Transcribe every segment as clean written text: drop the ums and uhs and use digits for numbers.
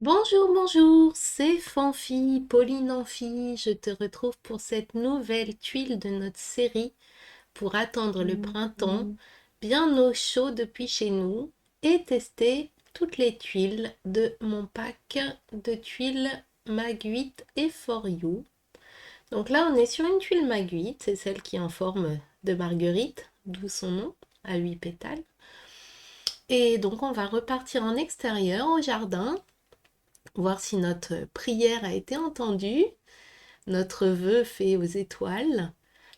Bonjour, bonjour, c'est Fanfi, Pauline Amphi. Je te retrouve pour cette nouvelle tuile de notre série pour attendre le printemps, bien au chaud depuis chez nous et tester toutes les tuiles de mon pack de tuiles Mag 8 et For You. Donc là, on est sur une tuile Mag 8, c'est celle qui est en forme de marguerite, d'où son nom, à 8 pétales. Et donc, on va repartir en extérieur au jardin voir si notre prière a été entendue, notre vœu fait aux étoiles,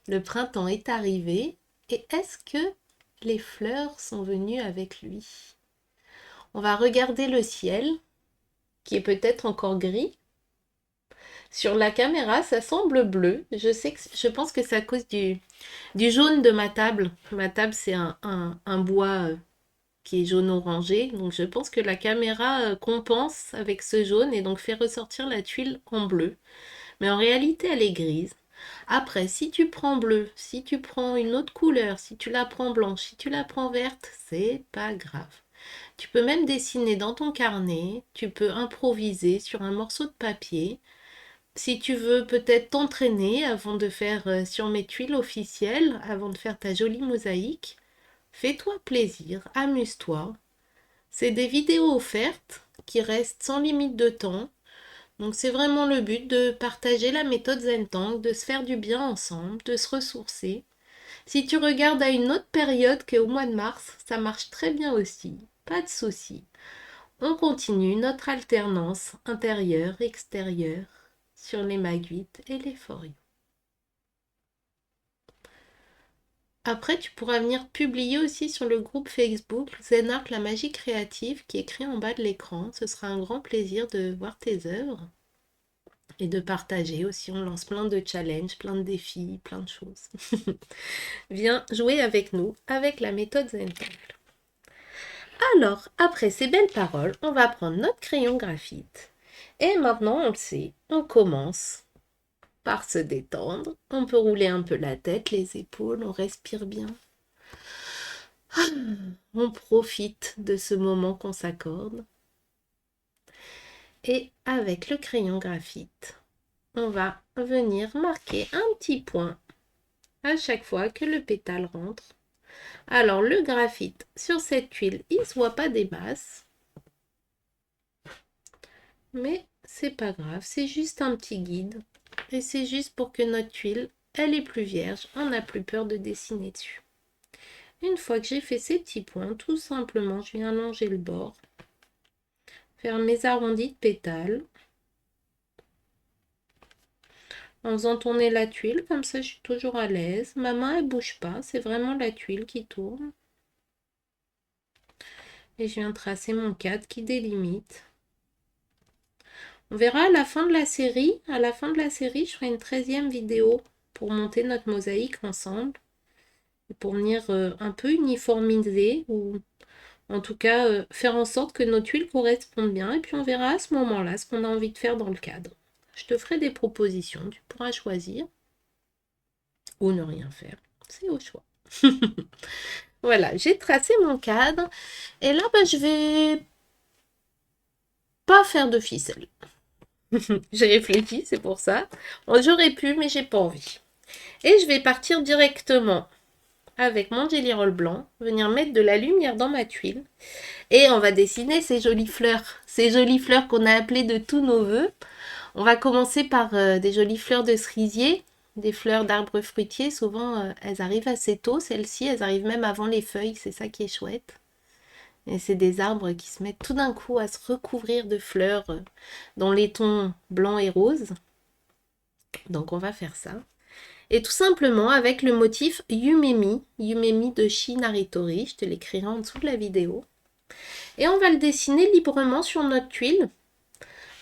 le printemps est arrivé, et est-ce que les fleurs sont venues avec lui? On va regarder le ciel, qui est peut-être encore gris. Sur la caméra, ça semble bleu. Je pense que c'est à cause du jaune de ma table. Ma table, c'est un bois qui est jaune orangé. Donc je pense que la caméra compense avec ce jaune et donc fait ressortir la tuile en bleu. Mais en réalité, elle est grise. Après, si tu prends bleu, si tu prends une autre couleur, si tu la prends blanche, si tu la prends verte, c'est pas grave. Tu peux même dessiner dans ton carnet, tu peux improviser sur un morceau de papier. Si tu veux peut-être t'entraîner avant de faire sur mes tuiles officielles, avant de faire ta jolie mosaïque, fais-toi plaisir, amuse-toi. C'est des vidéos offertes qui restent sans limite de temps. Donc c'est vraiment le but de partager la méthode Zentank, de se faire du bien ensemble, de se ressourcer. Si tu regardes à une autre période qu'au mois de mars, ça marche très bien aussi. Pas de souci. On continue notre alternance intérieure-extérieure sur les Mag 8 et les For You. Après, tu pourras venir publier aussi sur le groupe Facebook Zen Art La Magie Créative qui est écrit en bas de l'écran. Ce sera un grand plaisir de voir tes œuvres et de partager aussi. On lance plein de challenges, plein de défis, plein de choses. Viens jouer avec nous, avec la méthode Zentank. Alors, après ces belles paroles, on va prendre notre crayon graphite. Et maintenant, on le sait, on commence par se détendre. On peut rouler un peu la tête, les épaules, on respire bien. On profite de ce moment qu'on s'accorde. Et avec le crayon graphite, on va venir marquer un petit point à chaque fois que le pétale rentre. Alors le graphite sur cette tuile, il ne se voit pas des masses, mais c'est pas grave, c'est juste un petit guide. Et c'est juste pour que notre tuile, elle est plus vierge, on n'a plus peur de dessiner dessus. Une fois que j'ai fait ces petits points, tout simplement, je viens allonger le bord, faire mes arrondis de pétales, en faisant tourner la tuile, comme ça je suis toujours à l'aise. Ma main elle bouge pas, c'est vraiment la tuile qui tourne. Et je viens tracer mon cadre qui délimite. On verra à la fin de la série. À la fin de la série, je ferai une 13e vidéo pour monter notre mosaïque ensemble. Et pour venir un peu uniformiser ou en tout cas faire en sorte que nos tuiles correspondent bien. Et puis on verra à ce moment-là ce qu'on a envie de faire dans le cadre. Je te ferai des propositions, tu pourras choisir ou ne rien faire. C'est au choix. Voilà, j'ai tracé mon cadre. Et là, je vais pas faire de ficelle. J'ai réfléchi, c'est pour ça. Bon, j'aurais pu, mais j'ai pas envie. Et je vais partir directement avec mon jelly roll blanc, venir mettre de la lumière dans ma tuile. Et on va dessiner ces jolies fleurs qu'on a appelées de tous nos voeux. On va commencer par des jolies fleurs de cerisier, des fleurs d'arbres fruitiers. Souvent, elles arrivent assez tôt. Celles-ci, elles arrivent même avant les feuilles. C'est ça qui est chouette. Et c'est des arbres qui se mettent tout d'un coup à se recouvrir de fleurs dans les tons blancs et roses. Donc on va faire ça. Et tout simplement avec le motif Yumemi, Yumemi de Shin Haritori, je te l'écrirai en dessous de la vidéo. Et on va le dessiner librement sur notre tuile.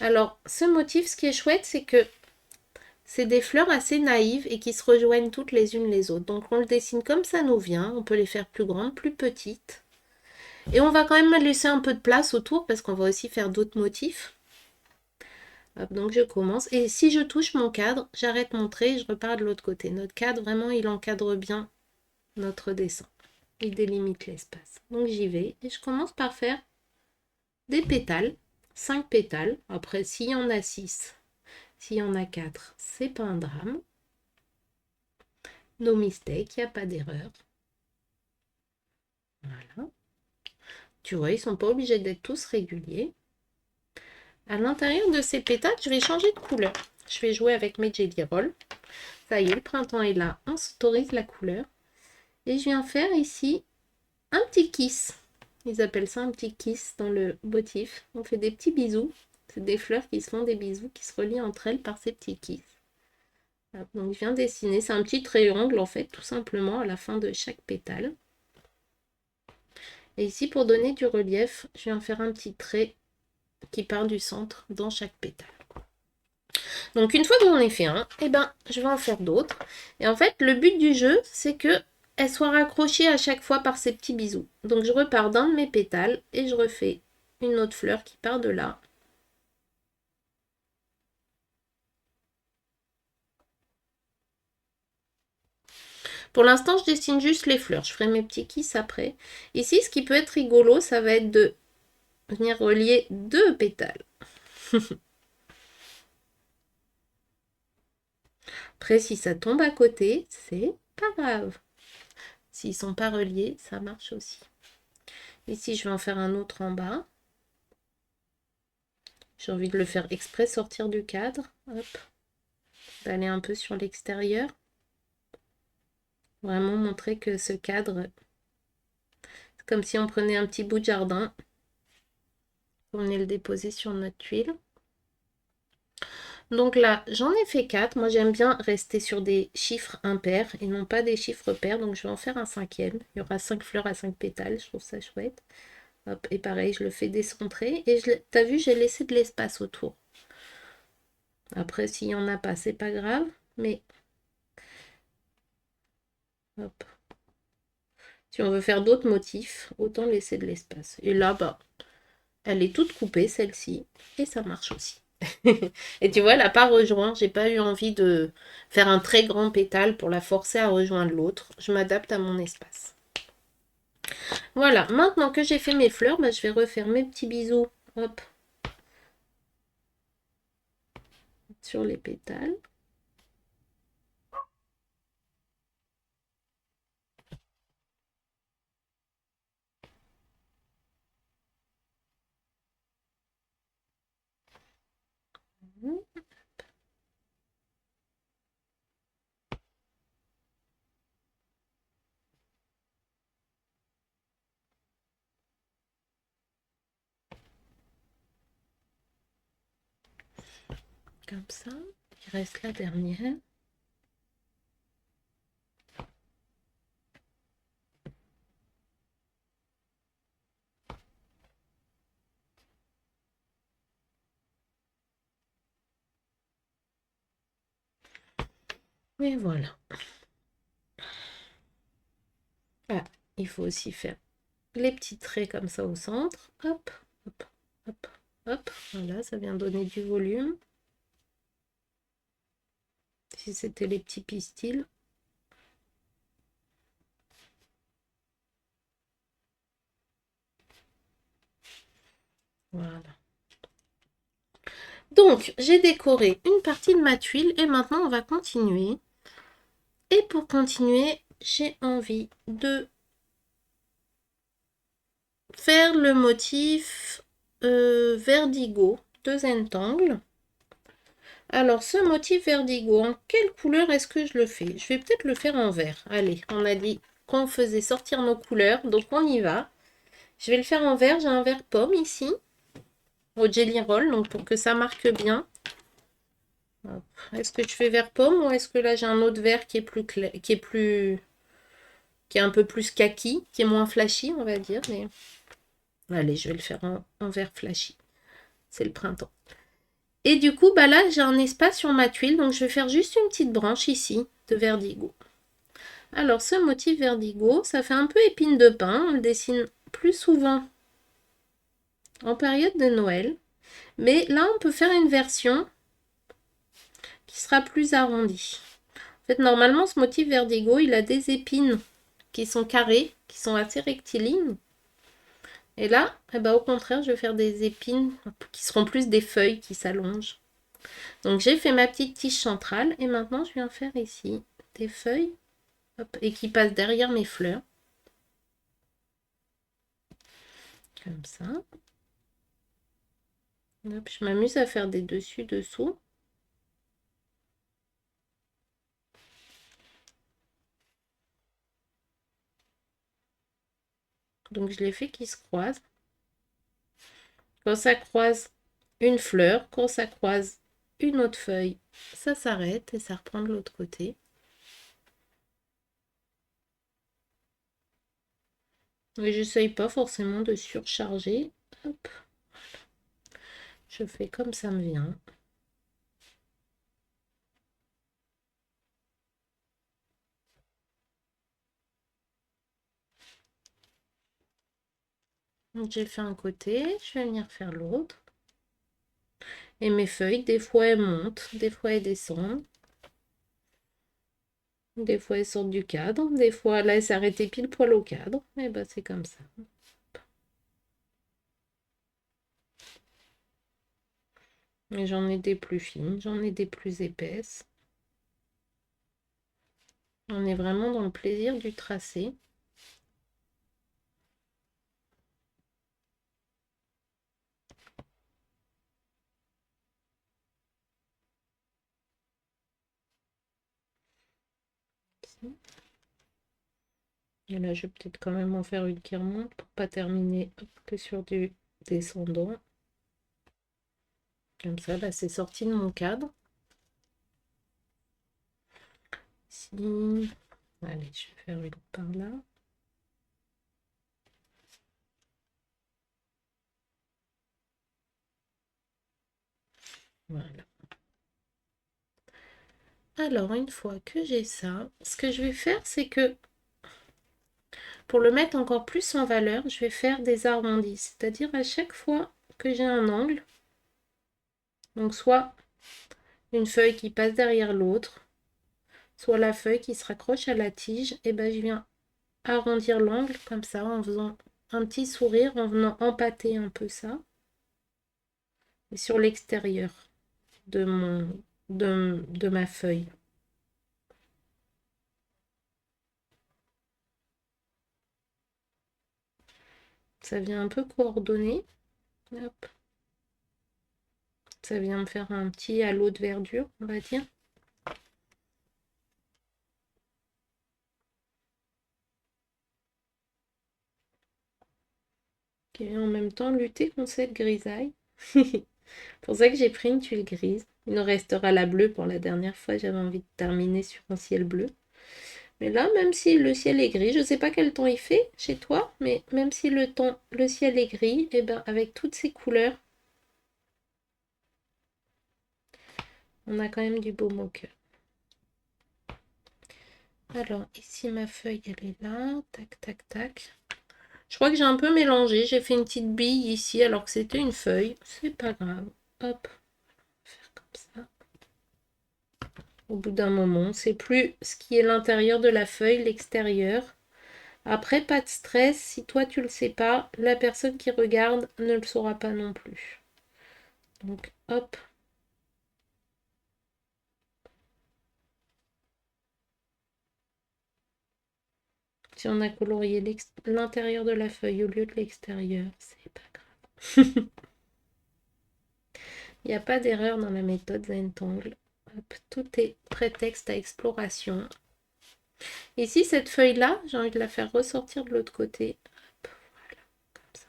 Alors ce motif, ce qui est chouette, c'est que c'est des fleurs assez naïves et qui se rejoignent toutes les unes les autres. Donc on le dessine comme ça nous vient, on peut les faire plus grandes, plus petites. Et on va quand même laisser un peu de place autour parce qu'on va aussi faire d'autres motifs. Hop, donc je commence. Et si je touche mon cadre, j'arrête mon trait et je repars de l'autre côté. Notre cadre, vraiment, il encadre bien notre dessin. Il délimite l'espace. Donc j'y vais et je commence par faire des pétales 5 pétales. Après, s'il y en a 6, s'il y en a 4, c'est pas un drame. No mistake, il n'y a pas d'erreur. Voilà. Tu vois, ils sont pas obligés d'être tous réguliers. À l'intérieur de ces pétales, je vais changer de couleur. Je vais jouer avec mes Jelly Roll. Ça y est, le printemps est là. On s'autorise la couleur. Et je viens faire ici un petit kiss. Ils appellent ça un petit kiss dans le motif. On fait des petits bisous. C'est des fleurs qui se font des bisous, qui se relient entre elles par ces petits kiss. Hop, donc je viens dessiner. C'est un petit triangle en fait, tout simplement, à la fin de chaque pétale. Et ici, pour donner du relief, je viens faire un petit trait qui part du centre dans chaque pétale. Donc une fois que j'en ai fait un, eh ben, je vais en faire d'autres. Et en fait, le but du jeu, c'est que elle soit raccrochée à chaque fois par ces petits bisous. Donc je repars d'un de mes pétales et je refais une autre fleur qui part de là. Pour l'instant, je dessine juste les fleurs. Je ferai mes petits kisses après. Ici, ce qui peut être rigolo, ça va être de venir relier deux pétales. Après, si ça tombe à côté, c'est pas grave. S'ils ne sont pas reliés, ça marche aussi. Ici, je vais en faire un autre en bas. J'ai envie de le faire exprès sortir du cadre. Hop. D'aller un peu sur l'extérieur. Vraiment montrer que ce cadre, c'est comme si on prenait un petit bout de jardin. On venait le déposer sur notre tuile. Donc là, j'en ai fait 4. Moi, j'aime bien rester sur des chiffres impairs et non pas des chiffres pairs. Donc, je vais en faire un 5e. Il y aura 5 fleurs à 5 pétales. Je trouve ça chouette. Hop, et pareil, je le fais décentrer. Et t'as vu, j'ai laissé de l'espace autour. Après, s'il n'y en a pas, c'est pas grave. Mais, hop. Si on veut faire d'autres motifs, autant laisser de l'espace. Et là, bah, elle est toute coupée, celle-ci. Et ça marche aussi. Et tu vois, elle n'a pas rejoint. J'ai pas eu envie de faire un très grand pétale pour la forcer à rejoindre l'autre. Je m'adapte à mon espace. Voilà, maintenant que j'ai fait mes fleurs, bah, je vais refaire mes petits bisous. Hop. Sur les pétales. Comme ça. Il reste la dernière. Et voilà. Ah, il faut aussi faire les petits traits comme ça au centre. Hop, hop, hop, hop. Voilà, ça vient donner du volume. Si c'était les petits pistils. Voilà. Donc, j'ai décoré une partie de ma tuile et maintenant on va continuer. Et pour continuer, j'ai envie de faire le motif Verdigo de Zentangle. Alors, ce motif Verdigo, en quelle couleur est-ce que je le fais? Je vais peut-être le faire en vert. Allez, on a dit qu'on faisait sortir nos couleurs, donc on y va. Je vais le faire en vert, j'ai un vert pomme ici, au Jelly Roll, donc pour que ça marque bien. Est-ce que je fais vert pomme ou est-ce que là j'ai un autre vert qui est plus clair, qui est un peu plus kaki, qui est moins flashy, on va dire. Mais allez, je vais le faire en vert flashy. C'est le printemps. Et du coup, bah là, j'ai un espace sur ma tuile, donc je vais faire juste une petite branche ici de Verdigo. Alors, ce motif Verdigo, ça fait un peu épine de pin. On le dessine plus souvent en période de Noël. Mais là, on peut faire une version qui sera plus arrondie. En fait, normalement, ce motif Verdigo, il a des épines qui sont carrées, qui sont assez rectilignes. Et là, eh ben, au contraire, je vais faire des épines qui seront plus des feuilles qui s'allongent. Donc j'ai fait ma petite tige centrale et maintenant je viens faire ici des feuilles, hop, et qui passent derrière mes fleurs. Comme ça. Hop, je m'amuse à faire des dessus-dessous. Donc je les fais qui se croisent. Quand ça croise une fleur, quand ça croise une autre feuille, ça s'arrête et ça reprend de l'autre côté. Et j'essaye pas forcément de surcharger. Hop, je fais comme ça me vient. Donc j'ai fait un côté, je vais venir faire l'autre. Et mes feuilles, des fois elles montent, des fois elles descendent. Des fois elles sortent du cadre, des fois là elles s'arrêtent pile poil au cadre. Et ben c'est comme ça. Et j'en ai des plus fines, j'en ai des plus épaisses. On est vraiment dans le plaisir du tracé. Et là, je vais peut-être quand même en faire une qui remonte pour pas terminer que sur du descendant. Comme ça, là, c'est sorti de mon cadre. Ici. Allez, je vais faire une par là. Voilà. Alors, une fois que j'ai ça, ce que je vais faire, c'est que pour le mettre encore plus en valeur, je vais faire des arrondis. C'est-à-dire à chaque fois que j'ai un angle, donc soit une feuille qui passe derrière l'autre, soit la feuille qui se raccroche à la tige, et ben je viens arrondir l'angle comme ça en faisant un petit sourire, en venant empâter un peu ça. Et sur l'extérieur de ma feuille. Ça vient un peu coordonner. Hop. Ça vient me faire un petit halo de verdure, on va dire. Et en même temps lutter contre cette grisaille. C'est pour ça que j'ai pris une tuile grise. Il nous restera la bleue pour la dernière fois. J'avais envie de terminer sur un ciel bleu. Mais là, même si le ciel est gris, je ne sais pas quel temps il fait chez toi, mais même si le ciel est gris, et ben avec toutes ces couleurs, on a quand même du beau moqueur. Alors, ici, ma feuille, elle est là. Tac, tac, tac. Je crois que j'ai un peu mélangé. J'ai fait une petite bille ici alors que c'était une feuille. C'est pas grave. Hop, faire comme ça. Au bout d'un moment, c'est plus ce qui est l'intérieur de la feuille, l'extérieur. Après, pas de stress. Si toi, tu le sais pas, la personne qui regarde ne le saura pas non plus. Donc, hop. Si on a colorié l'intérieur de la feuille au lieu de l'extérieur, c'est pas grave. Il n'y a pas d'erreur dans la méthode Zentangle. Hop, tout est prétexte à exploration. Ici, cette feuille-là, j'ai envie de la faire ressortir de l'autre côté. Hop, voilà, comme ça.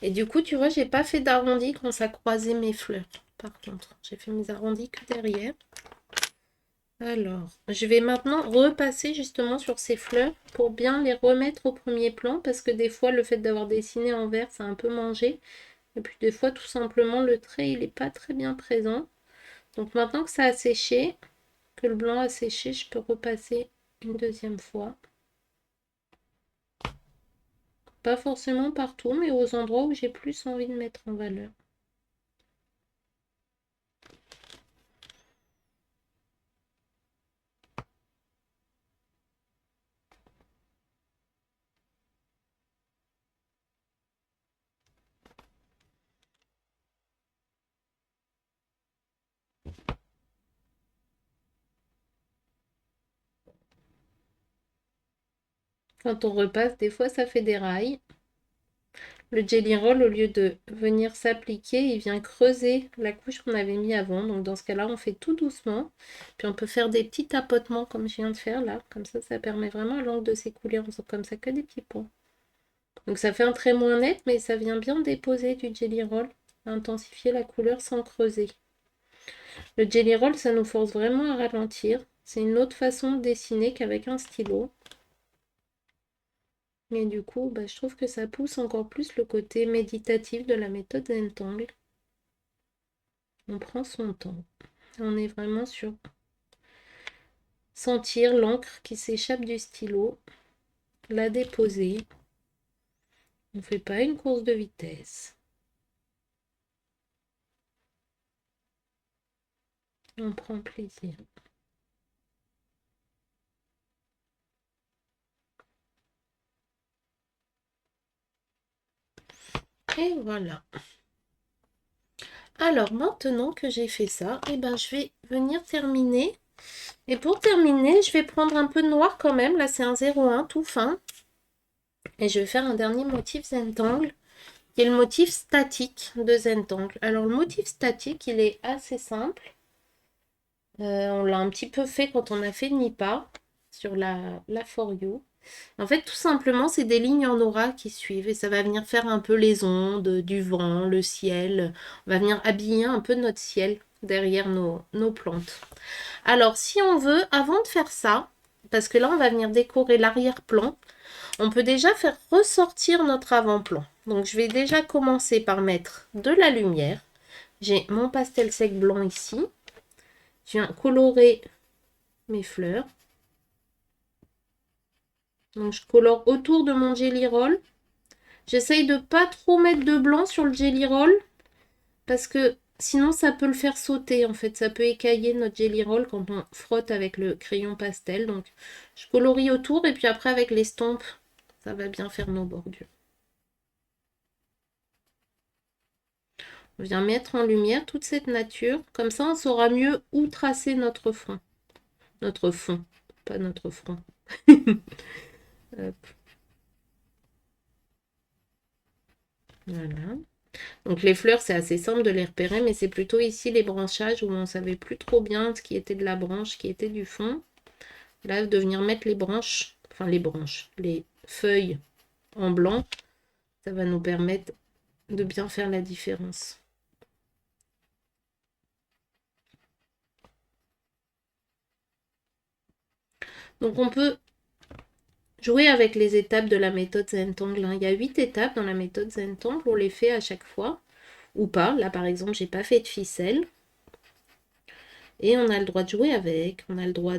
Et du coup, tu vois, j'ai pas fait d'arrondi quand ça croisait mes fleurs. Par contre, j'ai fait mes arrondis que derrière. Alors, je vais maintenant repasser justement sur ces fleurs pour bien les remettre au premier plan parce que des fois, le fait d'avoir dessiné en vert, ça a un peu mangé. Et puis des fois, tout simplement, le trait, il n'est pas très bien présent. Donc maintenant que ça a séché, que le blanc a séché, je peux repasser une deuxième fois. Pas forcément partout, mais aux endroits où j'ai plus envie de mettre en valeur. Quand on repasse, des fois, ça fait des rails. Le Jelly Roll, au lieu de venir s'appliquer, il vient creuser la couche qu'on avait mis avant. Donc dans ce cas-là, on fait tout doucement. Puis on peut faire des petits tapotements comme je viens de faire là. Comme ça permet vraiment à l'encre de s'écouler en faisant comme ça que des petits points. Donc ça fait un trait moins net, mais ça vient bien déposer du Jelly Roll, intensifier la couleur sans creuser. Le Jelly Roll, ça nous force vraiment à ralentir. C'est une autre façon de dessiner qu'avec un stylo. Mais du coup, je trouve que ça pousse encore plus le côté méditatif de la méthode Zentangle. On prend son temps. On est vraiment sur sentir l'encre qui s'échappe du stylo, la déposer. On ne fait pas une course de vitesse. On prend plaisir. Et voilà. Alors maintenant que j'ai fait ça, je vais venir terminer. Et pour terminer, je vais prendre un peu de noir quand même. Là, c'est un 01 tout fin. Et je vais faire un dernier motif Zentangle, qui est le motif statique de Zentangle. Alors, le motif statique, il est assez simple. On l'a un petit peu fait quand on a fait Nipa sur la For You. En fait, tout simplement, c'est des lignes en aura qui suivent et ça va venir faire un peu les ondes, du vent, le ciel. On va venir habiller un peu notre ciel derrière nos plantes. Alors, si on veut, avant de faire ça, parce que là, on va venir décorer l'arrière-plan, on peut déjà faire ressortir notre avant-plan. Donc, je vais déjà commencer par mettre de la lumière. J'ai mon pastel sec blanc ici. Je viens colorer mes fleurs. Donc, je colore autour de mon Jelly Roll. J'essaye de pas trop mettre de blanc sur le Jelly Roll parce que sinon, ça peut le faire sauter. En fait, ça peut écailler notre Jelly Roll quand on frotte avec le crayon pastel. Donc, je colorie autour et puis après, avec l'estompe, ça va bien faire nos bordures. On vient mettre en lumière toute cette nature. Comme ça, on saura mieux où tracer notre fond. Notre fond, pas notre front. Hop, voilà. Donc les fleurs, c'est assez simple de les repérer, mais c'est plutôt ici les branchages où on ne savait plus trop bien ce qui était de la branche, ce qui était du fond. Là, de venir mettre les branches, enfin les feuilles en blanc, ça va nous permettre de bien faire la différence. Donc on peut jouer avec les étapes de la méthode Zentangle. Il y a 8 étapes dans la méthode Zentangle, on les fait à chaque fois, ou pas. Là par exemple, j'ai pas fait de ficelle. Et on a le droit de jouer avec, on a le droit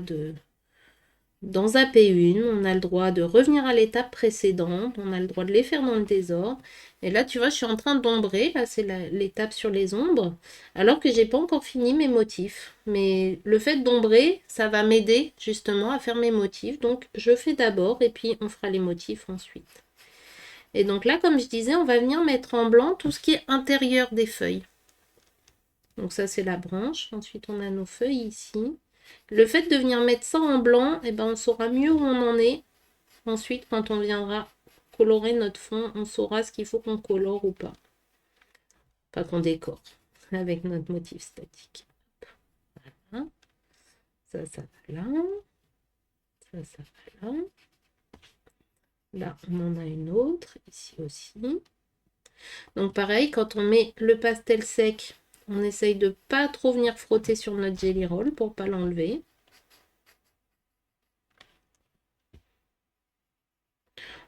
d'en zapper une, on a le droit de revenir à l'étape précédente, on a le droit de les faire dans le désordre. Et là, tu vois, je suis en train d'ombrer, là c'est l'étape sur les ombres, alors que j'ai pas encore fini mes motifs. Mais le fait d'ombrer, ça va m'aider justement à faire mes motifs. Donc je fais d'abord et puis on fera les motifs ensuite. Et donc là, comme je disais, on va venir mettre en blanc tout ce qui est intérieur des feuilles. Donc ça, c'est la branche. Ensuite, on a nos feuilles ici. Le fait de venir mettre ça en blanc, on saura mieux où on en est. Ensuite, quand on viendra colorer notre fond, on saura ce qu'il faut qu'on colore ou pas. Pas qu'on décore avec notre motif statique. Voilà. Ça va là. Ça va là. Là, on en a une autre. Ici aussi. Donc pareil, quand on met le pastel sec, on essaye de pas trop venir frotter sur notre Jelly Roll pour pas l'enlever.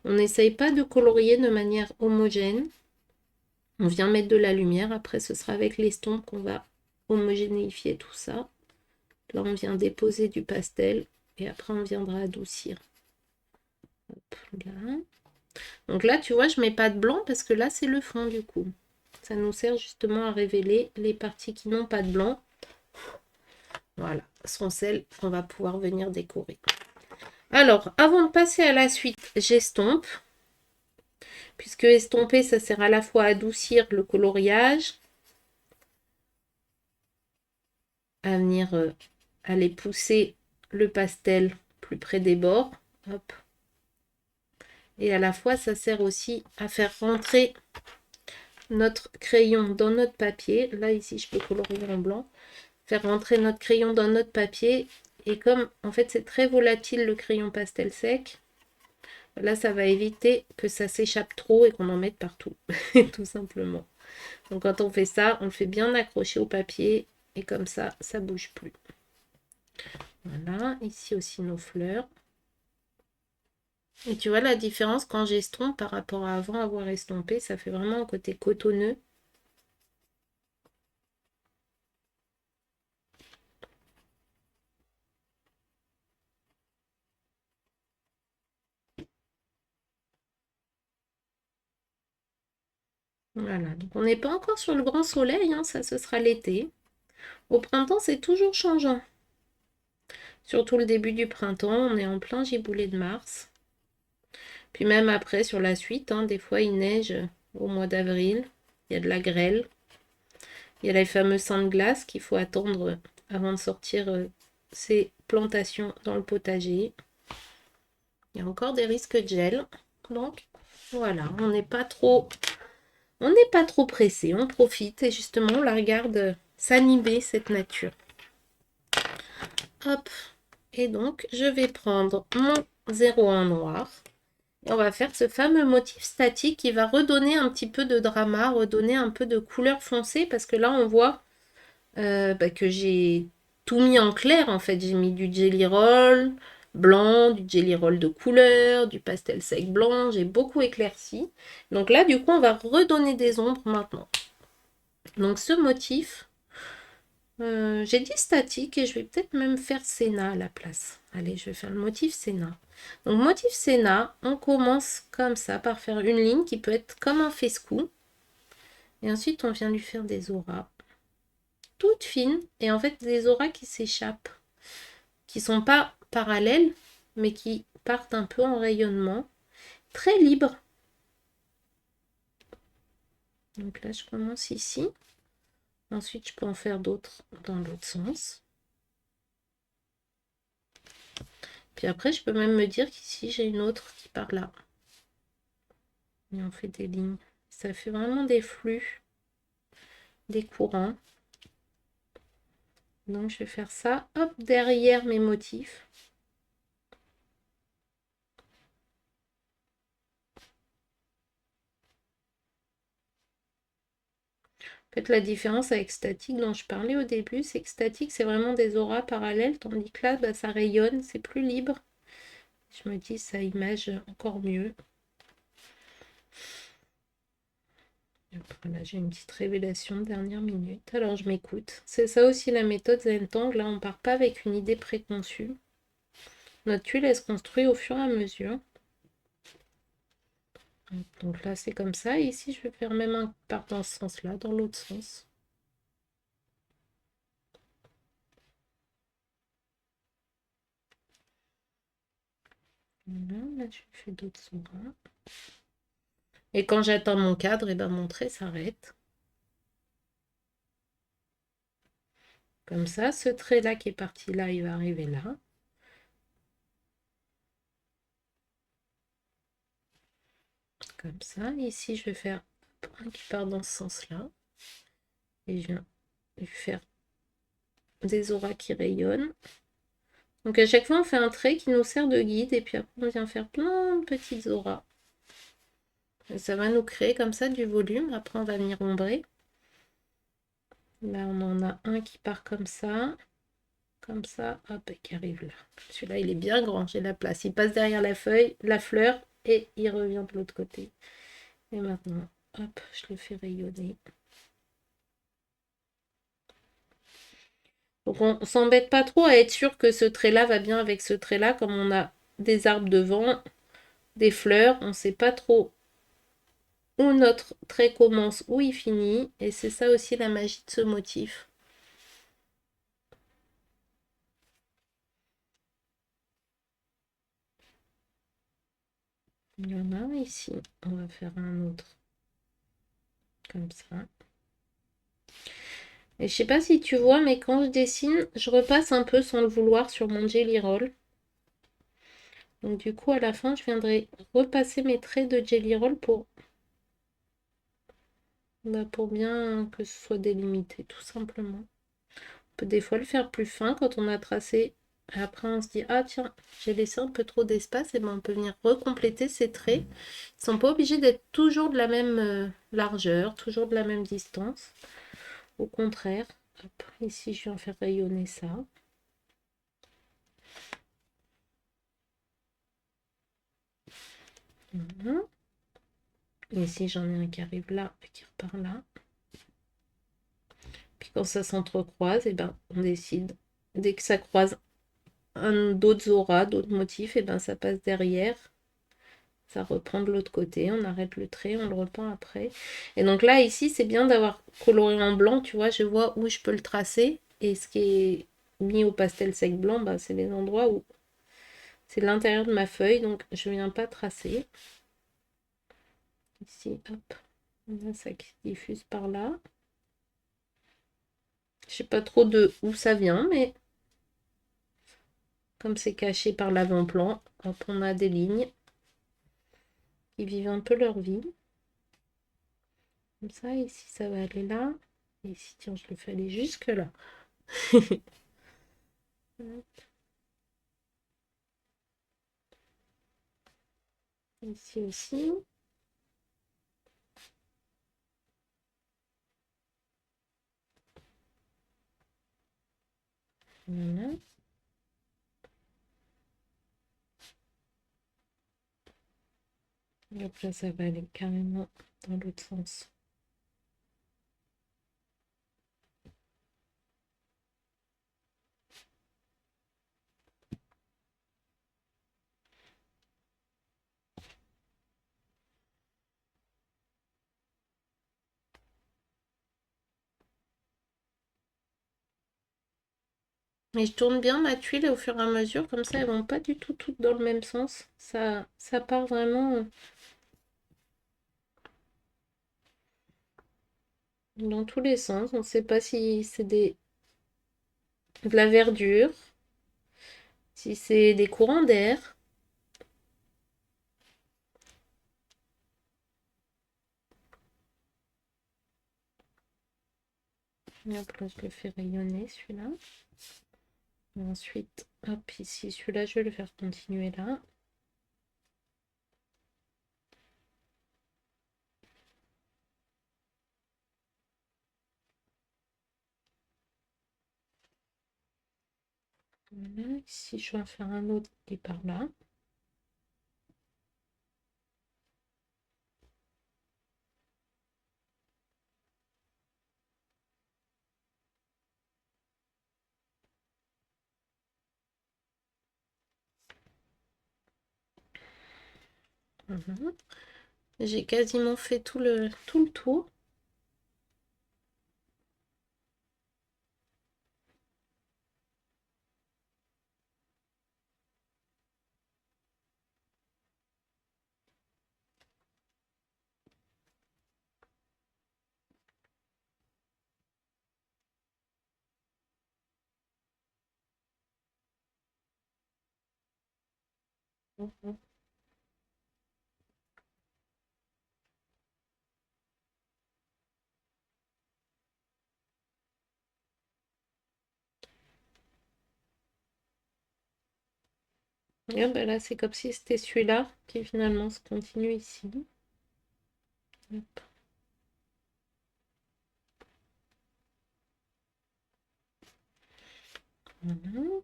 On n'essaye pas de colorier de manière homogène. On vient mettre de la lumière. Après, ce sera avec l'estompe qu'on va homogénéifier tout ça. Là, on vient déposer du pastel. Et après, on viendra adoucir. Hop, là. Donc là, tu vois, je ne mets pas de blanc parce que là, c'est le fond du coup. Ça nous sert justement à révéler les parties qui n'ont pas de blanc. Voilà, sont celles qu'on va pouvoir venir décorer. Alors, avant de passer à la suite, j'estompe. Puisque estomper, ça sert à la fois à adoucir le coloriage, à venir aller pousser le pastel plus près des bords. Hop. Et à la fois, ça sert aussi à faire rentrer notre crayon dans notre papier. Là, ici, je peux colorier en blanc. Faire rentrer notre crayon dans notre papier. Et comme, en fait, c'est très volatile le crayon pastel sec, là, ça va éviter que ça s'échappe trop et qu'on en mette partout, tout simplement. Donc, quand on fait ça, on le fait bien accrocher au papier. Et comme ça bouge plus. Voilà, ici aussi nos fleurs. Et tu vois la différence quand j'estompe par rapport à avant avoir estompé, ça fait vraiment un côté cotonneux. Voilà, donc on n'est pas encore sur le grand soleil, hein, ça ce sera l'été. Au printemps, c'est toujours changeant. Surtout le début du printemps, on est en plein giboulée de mars. Puis même après, sur la suite, hein, des fois il neige au mois d'avril, il y a de la grêle. Il y a les fameux seins de glace qu'il faut attendre avant de sortir ces plantations dans le potager. Il y a encore des risques de gel. Donc voilà, on n'est pas trop pressé, on profite et justement on la regarde s'animer cette nature. Hop, et donc je vais prendre mon 01 noir et on va faire ce fameux motif statique qui va redonner un petit peu de drama, redonner un peu de couleur foncée parce que là on voit que j'ai tout mis en clair en fait. J'ai mis du jelly roll blanc, du jelly roll de couleur, du pastel sec blanc, j'ai beaucoup éclairci. Donc là du coup on va redonner des ombres maintenant. Donc ce motif, j'ai dit statique et je vais peut-être même faire Sénat à la place. Allez, je vais faire le motif Sénat. Donc motif Sénat, on commence comme ça par faire une ligne qui peut être comme un fesse-cou. Et ensuite on vient lui faire des auras toutes fines et en fait des auras qui s'échappent, qui sont pas parallèles mais qui partent un peu en rayonnement, très libre. Donc là je commence ici. Ensuite je peux en faire d'autres dans l'autre sens. Puis après je peux même me dire qu'ici j'ai une autre qui part là. Et on fait des lignes. Ça fait vraiment des flux, des courants. Donc je vais faire ça, hop, derrière mes motifs. En fait, la différence avec statique dont je parlais au début, c'est que statique, c'est vraiment des auras parallèles, tandis que là, bah, ça rayonne, c'est plus libre. Je me dis, ça image encore mieux. Après, là, j'ai une petite révélation de dernière minute. Alors, je m'écoute. C'est ça aussi la méthode Zentangle. Là, on part pas avec une idée préconçue. Notre tuile, elle se construit au fur et à mesure. Donc là, c'est comme ça. Et ici, je vais faire même un part dans ce sens-là, dans l'autre sens. Voilà, là, je fais d'autres auras. Et quand j'atteins mon cadre, et ben, mon trait s'arrête. Comme ça, ce trait-là qui est parti là, il va arriver là. Comme ça. Ici, je vais faire un qui part dans ce sens-là. Et je viens lui faire des auras qui rayonnent. Donc à chaque fois, on fait un trait qui nous sert de guide. Et puis après, on vient faire plein de petites auras. Et ça va nous créer comme ça du volume. Après, on va venir ombrer. Là, on en a un qui part comme ça. Comme ça, hop, et qui arrive là. Celui-là, il est bien grand, j'ai la place. Il passe derrière la feuille, la fleur, et il revient de l'autre côté. Et maintenant, hop, je le fais rayonner. Donc on s'embête pas trop à être sûr que ce trait-là va bien avec ce trait-là, comme on a des arbres devant, des fleurs, on sait pas trop où notre trait commence, où il finit, et c'est ça aussi la magie de ce motif. Il y en a un ici, on va faire un autre comme ça. Et je sais pas si tu vois, mais quand je dessine, je repasse un peu sans le vouloir sur mon jelly roll. Donc du coup, à la fin, je viendrai repasser mes traits de Jelly Roll pour bien que ce soit délimité, tout simplement. On peut des fois le faire plus fin quand on a tracé. Et après, on se dit, ah tiens, j'ai laissé un peu trop d'espace. Et ben, on peut venir recompléter ces traits. Ils ne sont pas obligés d'être toujours de la même largeur, toujours de la même distance. Au contraire, hop, ici, je viens faire rayonner ça. Voilà. Ici, j'en ai un qui arrive là et qui repart là. Puis quand ça s'entrecroise, et ben, on décide. Dès que ça croise d'autres auras, d'autres motifs, et ben, ça passe derrière. Ça reprend de l'autre côté, on arrête le trait, on le repeint après. Et donc là, ici, c'est bien d'avoir coloré en blanc, tu vois, je vois où je peux le tracer. Et ce qui est mis au pastel sec blanc, bah, c'est les endroits où c'est l'intérieur de ma feuille, donc je viens pas tracer. Ici, hop, on a ça qui se diffuse par là. Je sais pas trop de où ça vient, mais comme c'est caché par l'avant-plan, hop, on a des lignes qui vivent un peu leur vie. Comme ça, ici, ça va aller là. Et ici, tiens, je le fais aller jusque là. Ici aussi. Voilà. Et après, ça va aller carrément dans l'autre sens. Et je tourne bien ma tuile au fur et à mesure, comme ça, elles vont pas du tout toutes dans le même sens. Ça part vraiment dans tous les sens. On ne sait pas si c'est de la verdure, si c'est des courants d'air. Et après, je le fais rayonner, celui-là. Et ensuite, hop, ici, celui-là, je vais le faire continuer là. Voilà, ici, je vais en faire un autre qui est par là. Mhm. J'ai quasiment fait tout le tour. Mhm. Et ben là, c'est comme si c'était celui-là qui finalement se continue ici. Hop. Voilà.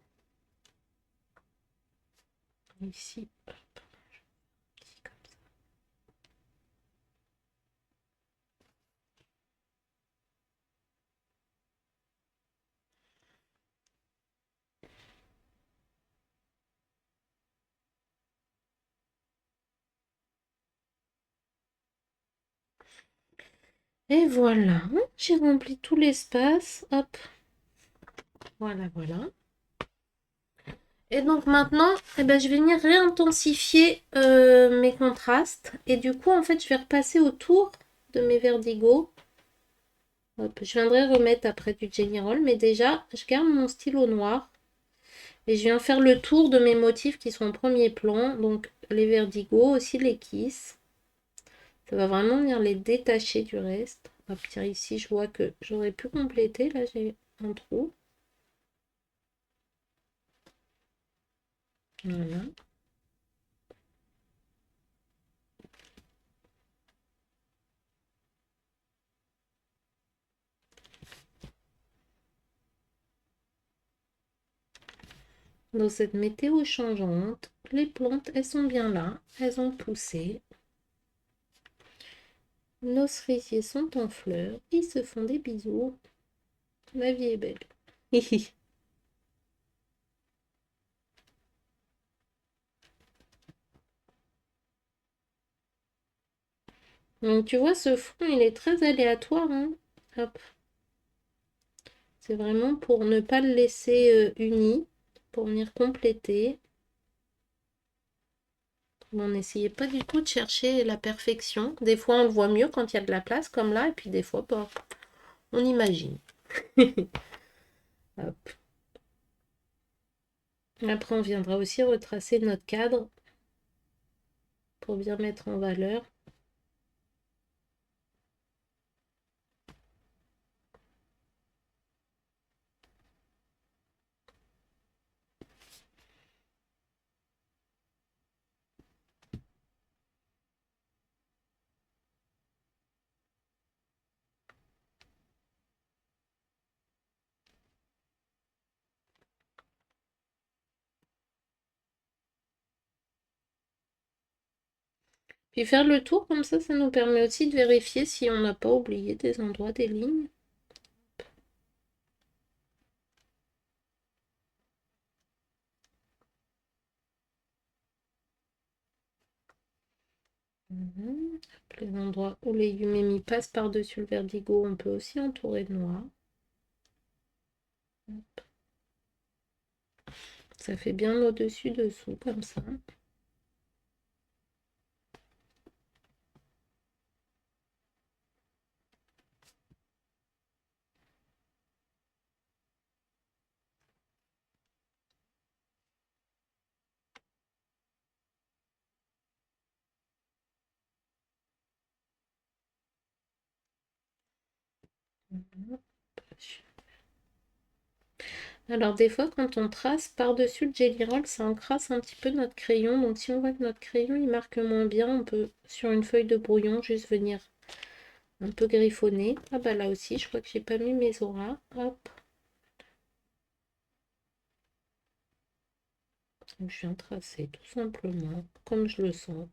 Ici, hop, ici, comme ça. Et voilà, j'ai rempli tout l'espace. Hop, voilà, voilà. Et donc maintenant, eh ben, je vais venir réintensifier mes contrastes. Et du coup, en fait, je vais repasser autour de mes verdigos. Hop, je viendrai remettre après du Jelly Roll, mais déjà, je garde mon stylo noir. Et je viens faire le tour de mes motifs qui sont en premier plan. Donc les verdigos, aussi les kisses. Ça va vraiment venir les détacher du reste. Hop, tiens, ici, je vois que j'aurais pu compléter. Là, j'ai un trou. Voilà. Dans cette météo changeante, les plantes, elles sont bien là. Elles ont poussé. Nos cerisiers sont en fleurs. Ils se font des bisous. La vie est belle. Donc tu vois, ce fond, il est très aléatoire, hein. Hop. C'est vraiment pour ne pas le laisser uni, pour venir compléter. Bon, n'essayez pas du tout de chercher la perfection. Des fois, on le voit mieux quand il y a de la place, comme là, et puis des fois, pas. On imagine. Hop. Après, on viendra aussi retracer notre cadre pour bien mettre en valeur. Puis faire le tour comme ça nous permet aussi de vérifier si on n'a pas oublié des endroits, des lignes. Les endroits où les yumimi passent par-dessus le verdigo, on peut aussi entourer de noix. Ça fait bien au-dessus-dessous, comme ça. Alors des fois, quand on trace par-dessus le Jelly Roll, ça encrasse un petit peu notre crayon. Donc si on voit que notre crayon, il marque moins bien, on peut, sur une feuille de brouillon, juste venir un peu griffonner. Ah bah là aussi, je crois que j'ai pas mis mes auras. Hop. Donc, je viens tracer tout simplement, comme je le sens.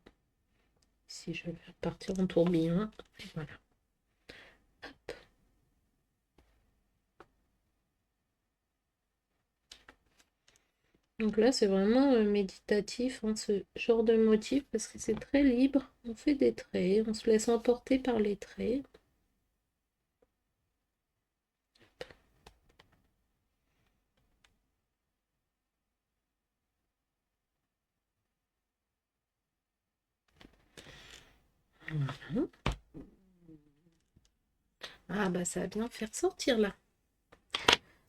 Ici, je vais faire partir en tourbillon. Et voilà. Donc là, c'est vraiment méditatif, hein, ce genre de motif, parce que c'est très libre. On fait des traits, on se laisse emporter par les traits. Voilà. Ah bah ça va bien faire sortir là.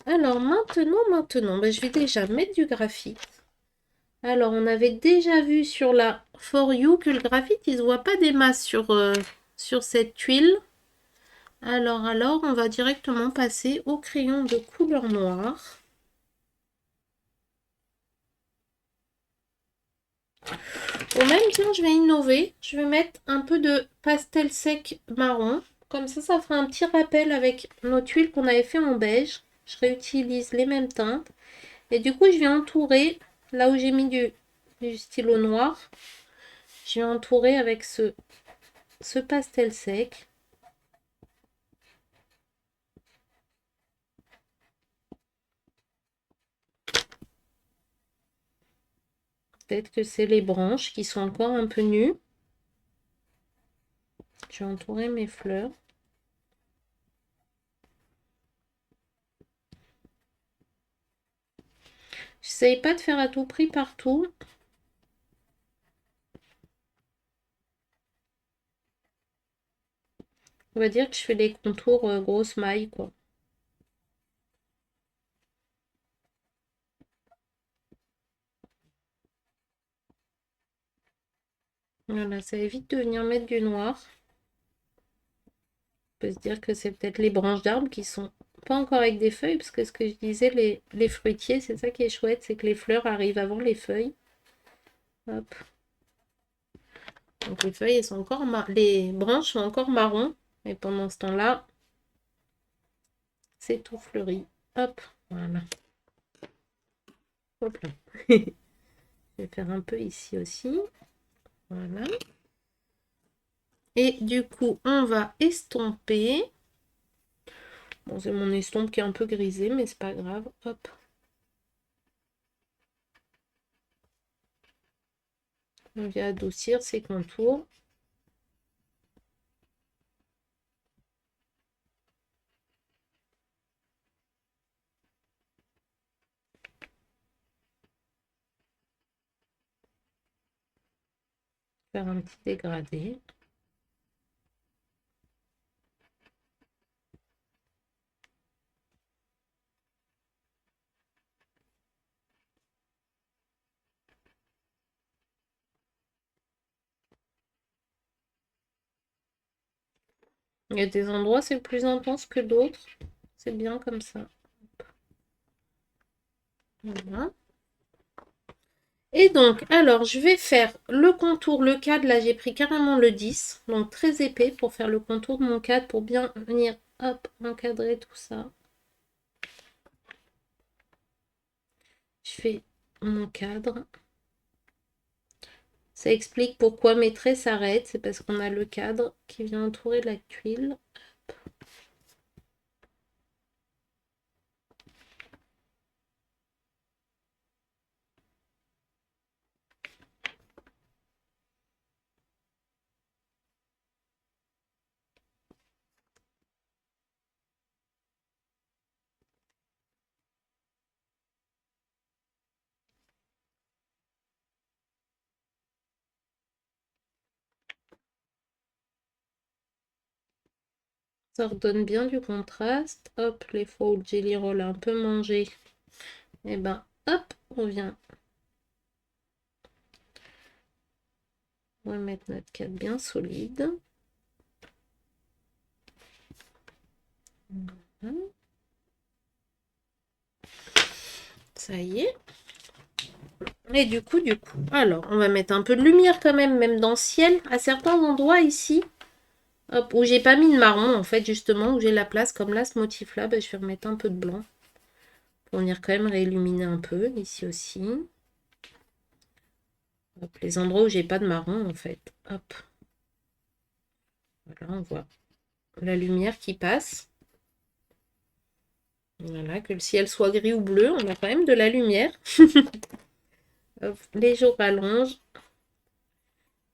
Alors maintenant, bah, je vais déjà mettre du graphite. Alors on avait déjà vu sur la For You que le graphite, il ne se voit pas des masses sur cette tuile. Alors, on va directement passer au crayon de couleur noire. Ou même, tiens, je vais innover. Je vais mettre un peu de pastel sec marron. Comme ça fera un petit rappel avec nos tuiles qu'on avait fait en beige. Je réutilise les mêmes teintes. Et du coup, je vais entourer, là où j'ai mis du stylo noir, je vais entourer avec ce pastel sec. Peut-être que c'est les branches qui sont encore un peu nues. Je vais entourer mes fleurs. J'essaye pas de faire à tout prix partout. On va dire que je fais les contours grosse maille, quoi. Voilà, ça évite de venir mettre du noir. On peut se dire que c'est peut-être les branches d'arbres qui sont pas encore avec des feuilles, parce que ce que je disais, les fruitiers, c'est ça qui est chouette, c'est que les fleurs arrivent avant les feuilles. Hop. Donc les feuilles, elles sont encore les branches sont encore marron. Et pendant ce temps-là, c'est tout fleuri. Hop, voilà. Hop là. Je vais faire un peu ici aussi. Voilà. Et du coup, on va estomper. Bon, c'est mon estompe qui est un peu grisé, mais c'est pas grave. Hop. On vient adoucir ses contours. Faire un petit dégradé. Il y a des endroits c'est plus intense que d'autres. C'est bien comme ça. Voilà. Et donc, alors, je vais faire le contour, le cadre. Là, j'ai pris carrément le 10, donc très épais pour faire le contour de mon cadre, pour bien venir, hop, encadrer tout ça. Je fais mon cadre. Ça explique pourquoi mes traits s'arrêtent. C'est parce qu'on a le cadre qui vient entourer la tuile. Ça redonne bien du contraste. Hop, les fois où le Jelly Roll a un peu mangé. Et ben, hop, on vient. On va mettre notre cadre bien solide. Voilà. Ça y est. Et du coup, alors, on va mettre un peu de lumière quand même dans le ciel. À certains endroits ici, hop, où j'ai pas mis de marron, en fait, justement, où j'ai la place, comme là, ce motif-là, ben, je vais remettre un peu de blanc. Pour venir quand même réilluminer un peu, ici aussi. Hop, les endroits où j'ai pas de marron, en fait. Hop. Voilà, on voit la lumière qui passe. Voilà, que le ciel soit gris ou bleu, on a quand même de la lumière. Hop, les jours rallongent.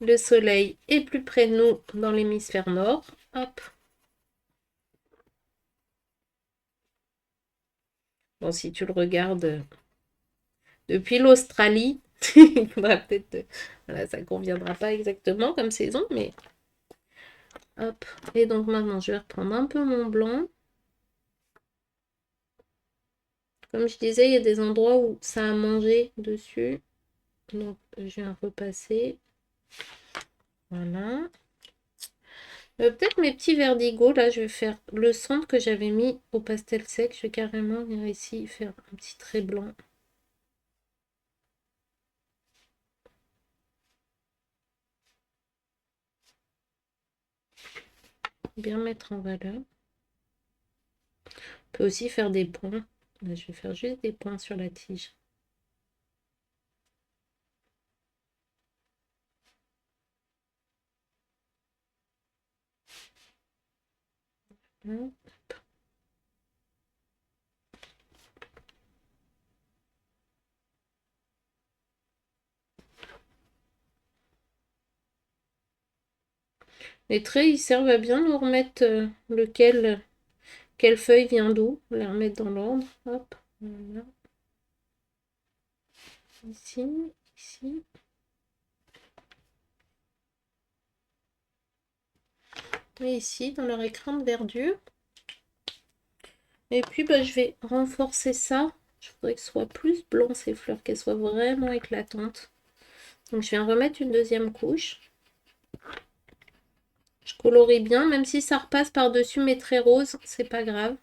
Le soleil est plus près de nous dans l'hémisphère nord. Hop. Bon, si tu le regardes depuis l'Australie, il faudra peut-être... Voilà, ça ne conviendra pas exactement comme saison, mais... Hop. Et donc maintenant, je vais reprendre un peu mon blanc. Comme je disais, il y a des endroits où ça a mangé dessus. Donc, je viens repasser. Voilà. Peut-être mes petits verdigos, là, je vais faire le centre que j'avais mis au pastel sec. Je vais carrément venir ici faire un petit trait blanc. Bien mettre en valeur. On peut aussi faire des points. Là, je vais faire juste des points sur la tige. Hop. Les traits, ils servent à bien nous remettre quelle feuille vient d'où. Les remettre dans l'ordre. Hop, voilà. Ici, ici. Et ici, dans leur écran de verdure. Et puis, bah, je vais renforcer ça. Je voudrais que ce soit plus blanc, ces fleurs, qu'elles soient vraiment éclatantes. Donc, je viens remettre une deuxième couche. Je colorie bien, même si ça repasse par-dessus mes traits roses, c'est pas grave.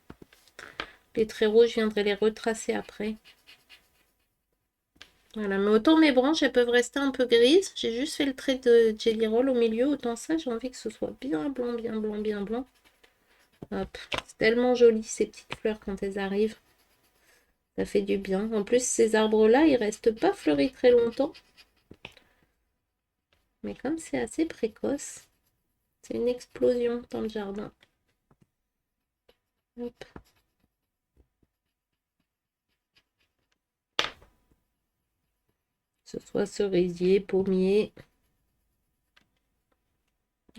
Les traits roses, je viendrai les retracer après. Voilà, mais autant mes branches, elles peuvent rester un peu grises. J'ai juste fait le trait de Jelly Roll au milieu. Autant ça, j'ai envie que ce soit bien blanc, bien blanc, bien blanc. Hop, c'est tellement joli ces petites fleurs quand elles arrivent. Ça fait du bien. En plus, ces arbres-là, ils restent pas fleuris très longtemps. Mais comme c'est assez précoce, c'est une explosion dans le jardin. Hop. Que ce soit cerisier, pommier.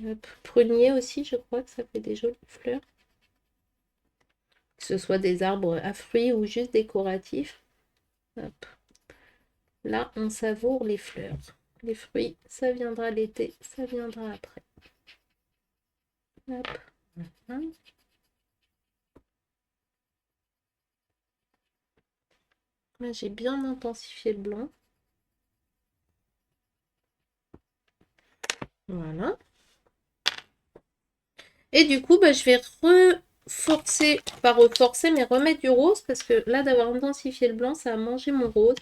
Hop. Prunier aussi, je crois que ça fait des jolies fleurs. Que ce soit des arbres à fruits ou juste décoratifs. Hop. Là, on savoure les fleurs. Les fruits, ça viendra l'été, ça viendra après. Hop. Voilà. Là, j'ai bien intensifié le blanc. Voilà. Et du coup, bah, je vais reforcer, pas reforcer, mais remettre du rose parce que là, d'avoir intensifié le blanc, ça a mangé mon rose.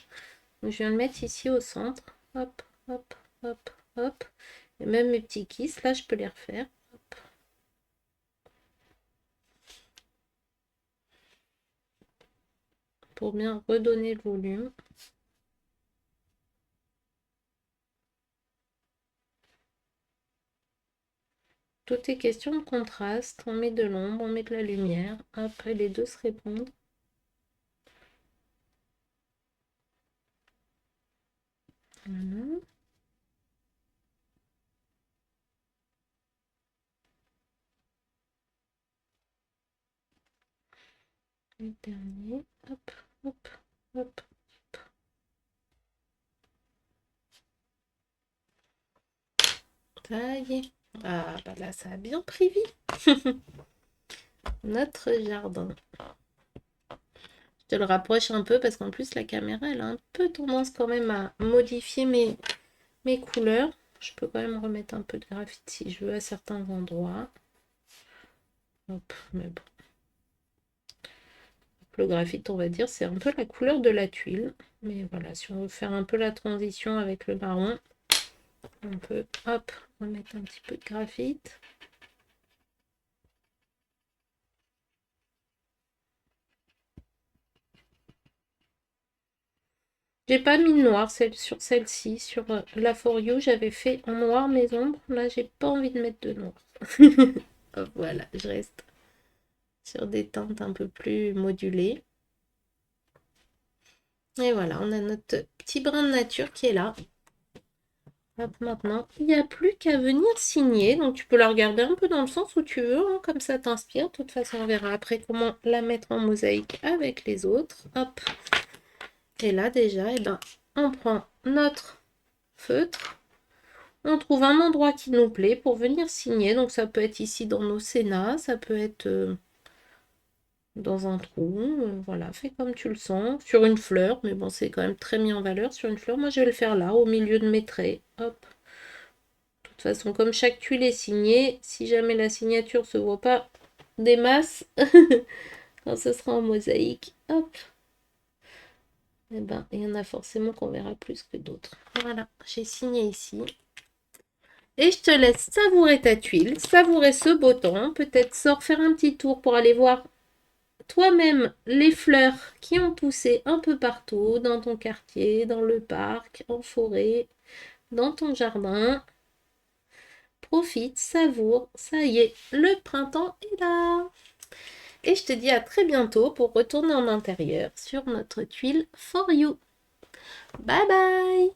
Donc, je viens le mettre ici au centre. Hop, hop, hop, hop. Et même mes petits kisses, là, je peux les refaire. Hop. Pour bien redonner le volume. Tout est question de contraste. On met de l'ombre, on met de la lumière. Après, les deux se répondent. Voilà. Le dernier. Hop, hop, hop. Taille. Ah, bah là, ça a bien pris vie. Notre jardin. Je te le rapproche un peu parce qu'en plus, la caméra, elle a un peu tendance quand même à modifier mes couleurs. Je peux quand même remettre un peu de graphite si je veux à certains endroits. Hop, mais bon. Le graphite, on va dire, c'est un peu la couleur de la tuile. Mais voilà, si on veut faire un peu la transition avec le marron, on peut, hop, remettre un petit peu de graphite. J'ai pas mis de noir sur celle-ci. Sur la For You, j'avais fait en noir mes ombres. Là, j'ai pas envie de mettre de noir. Hop, voilà, je reste sur des teintes un peu plus modulées. Et voilà, on a notre petit brin de nature qui est là. Hop, maintenant, il n'y a plus qu'à venir signer. Donc, tu peux la regarder un peu dans le sens où tu veux, hein, comme ça t'inspire. De toute façon, on verra après comment la mettre en mosaïque avec les autres. Hop. Et là, déjà, eh ben, on prend notre feutre. On trouve un endroit qui nous plaît pour venir signer. Donc, ça peut être ici dans nos scénas, ça peut être dans un trou. Voilà, fais comme tu le sens. Sur une fleur, mais bon, c'est quand même très mis en valeur sur une fleur. Moi, je vais le faire là, au milieu de mes traits. Hop. De toute façon, comme chaque tuile est signée, si jamais la signature se voit pas des masses, quand ce sera en mosaïque, hop, eh ben, il y en a forcément qu'on verra plus que d'autres. Voilà, j'ai signé ici. Et je te laisse savourer ta tuile, savourer ce beau temps. Peut-être sors faire un petit tour pour aller voir toi-même les fleurs qui ont poussé un peu partout, dans ton quartier, dans le parc, en forêt, dans ton jardin. Profite, savoure, ça y est, le printemps est là. Et je te dis à très bientôt pour retourner en intérieur sur notre tuile For You. Bye bye!